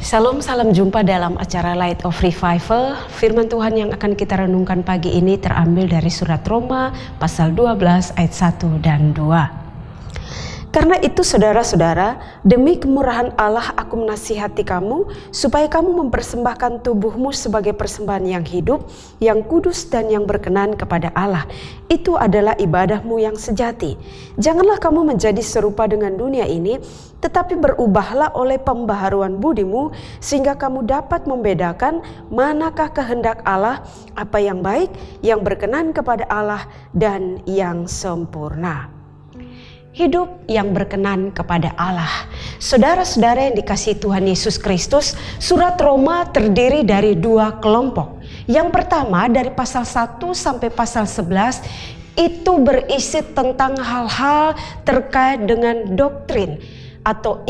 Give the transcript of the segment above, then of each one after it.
Salam jumpa dalam acara Light of Revival. Firman Tuhan yang akan kita renungkan pagi ini terambil dari surat Roma pasal 12 ayat 1 dan 2. Karena itu saudara-saudara, demi kemurahan Allah aku menasihati kamu, supaya kamu mempersembahkan tubuhmu sebagai persembahan yang hidup, yang kudus dan yang berkenan kepada Allah. Itu adalah ibadahmu yang sejati. Janganlah kamu menjadi serupa dengan dunia ini, tetapi berubahlah oleh pembaharuan budimu, sehingga kamu dapat membedakan manakah kehendak Allah, apa yang baik, yang berkenan kepada Allah, dan yang sempurna. Hidup yang berkenan kepada Allah. Saudara-saudara yang dikasihi Tuhan Yesus Kristus, surat Roma terdiri dari dua kelompok. Yang pertama dari pasal 1 sampai pasal 11 itu berisi tentang hal-hal terkait dengan doktrin atau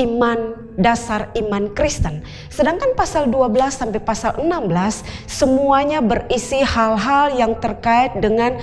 dasar iman Kristen. Sedangkan pasal 12 sampai pasal 16 semuanya berisi hal-hal yang terkait dengan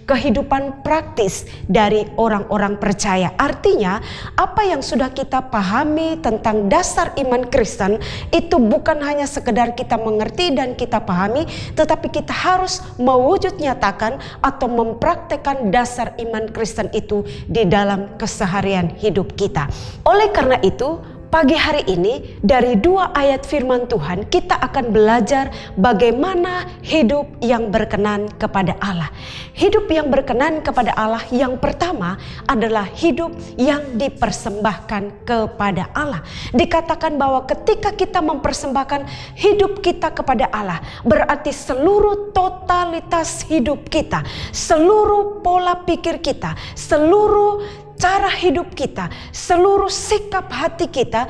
kehidupan praktis dari orang-orang percaya. Artinya, apa yang sudah kita pahami tentang dasar iman Kristen itu bukan hanya sekedar kita mengerti dan kita pahami, tetapi kita harus mewujud nyatakan atau mempraktekkan dasar iman Kristen itu di dalam keseharian hidup kita. Oleh karena itu, pagi hari ini dari dua ayat firman Tuhan kita akan belajar bagaimana hidup yang berkenan kepada Allah. Hidup yang berkenan kepada Allah yang pertama adalah hidup yang dipersembahkan kepada Allah. Dikatakan bahwa ketika kita mempersembahkan hidup kita kepada Allah, berarti seluruh totalitas hidup kita, seluruh pola pikir kita, seluruh cara hidup kita, seluruh sikap hati kita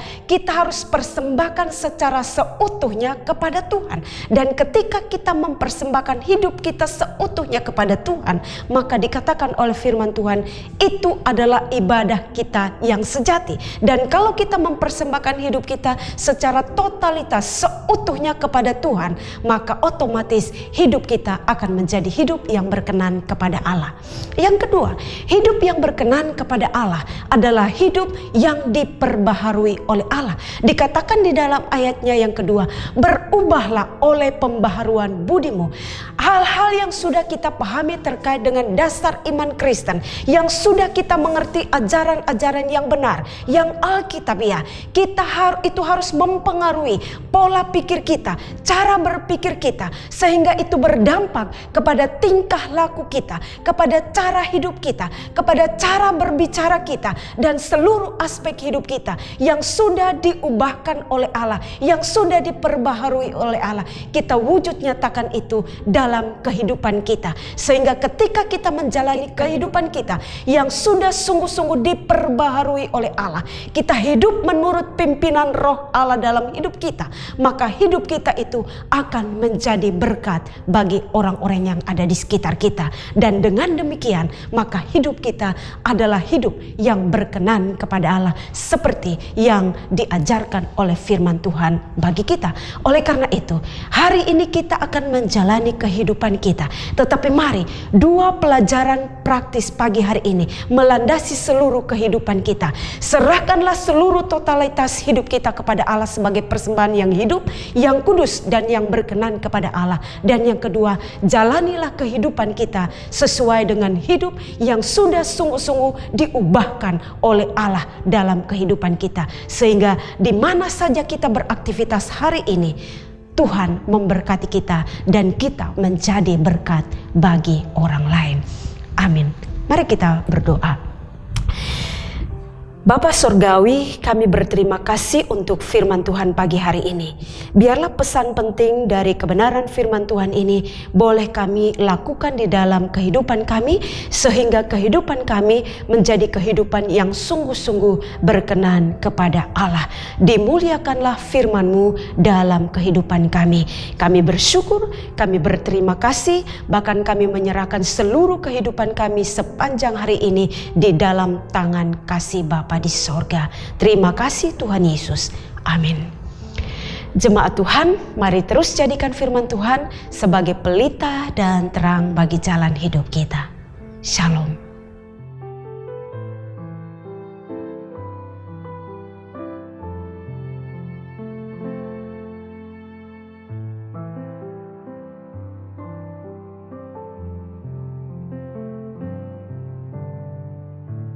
harus persembahkan secara seutuhnya kepada Tuhan. Dan ketika kita mempersembahkan hidup kita seutuhnya kepada Tuhan, maka dikatakan oleh firman Tuhan, itu adalah ibadah kita yang sejati. Dan kalau kita mempersembahkan hidup kita secara totalitas seutuhnya kepada Tuhan, maka otomatis hidup kita akan menjadi hidup yang berkenan kepada Allah. Yang kedua, hidup yang berkenan kepada Allah adalah hidup yang diperbaharui oleh Allah. Dikatakan di dalam ayatnya yang kedua, berubahlah oleh pembaharuan budimu. Hal-hal yang sudah kita pahami terkait dengan dasar iman Kristen, yang sudah kita mengerti ajaran-ajaran yang benar, yang alkitabiah, itu harus mempengaruhi pola pikir kita, cara berpikir kita, sehingga itu berdampak kepada tingkah laku kita, kepada cara hidup kita, kepada cara berbicara kita, dan seluruh aspek hidup kita yang sudah diubahkan oleh Allah, yang sudah diperbaharui oleh Allah. Kita wujud nyatakan itu dalam kehidupan kita, sehingga ketika kita menjalani kehidupan kita yang sudah sungguh-sungguh diperbaharui oleh Allah, kita hidup menurut pimpinan roh Allah dalam hidup kita, maka hidup kita itu akan menjadi berkat bagi orang-orang yang ada di sekitar kita. Dan dengan demikian, maka hidup kita adalah hidup yang berkenan kepada Allah, seperti yang diajarkan oleh firman Tuhan bagi kita. Oleh karena itu, hari ini kita akan menjalani kehidupan kita. Tetapi mari, dua pelajaran praktis pagi hari ini melandasi seluruh kehidupan kita. Serahkanlah seluruh totalitas hidup kita kepada Allah sebagai persembahan yang hidup, yang kudus, dan yang berkenan kepada Allah. Dan yang kedua, jalanilah kehidupan kita sesuai dengan hidup yang sudah sungguh-sungguh diubahkan oleh Allah dalam kehidupan kita, sehingga di mana saja kita beraktivitas hari ini, Tuhan memberkati kita dan kita menjadi berkat bagi orang lain. Amin. Mari kita berdoa. Bapa Surgawi, kami berterima kasih untuk firman Tuhan pagi hari ini. Biarlah pesan penting dari kebenaran firman Tuhan ini boleh kami lakukan di dalam kehidupan kami, sehingga kehidupan kami menjadi kehidupan yang sungguh-sungguh berkenan kepada Allah. Dimuliakanlah firman-Mu dalam kehidupan kami. Kami bersyukur, kami berterima kasih, bahkan kami menyerahkan seluruh kehidupan kami sepanjang hari ini di dalam tangan kasih Bapa di sorga. Terima kasih Tuhan Yesus. Amin. Jemaat Tuhan, mari terus jadikan firman Tuhan sebagai pelita dan terang bagi jalan hidup kita. Shalom.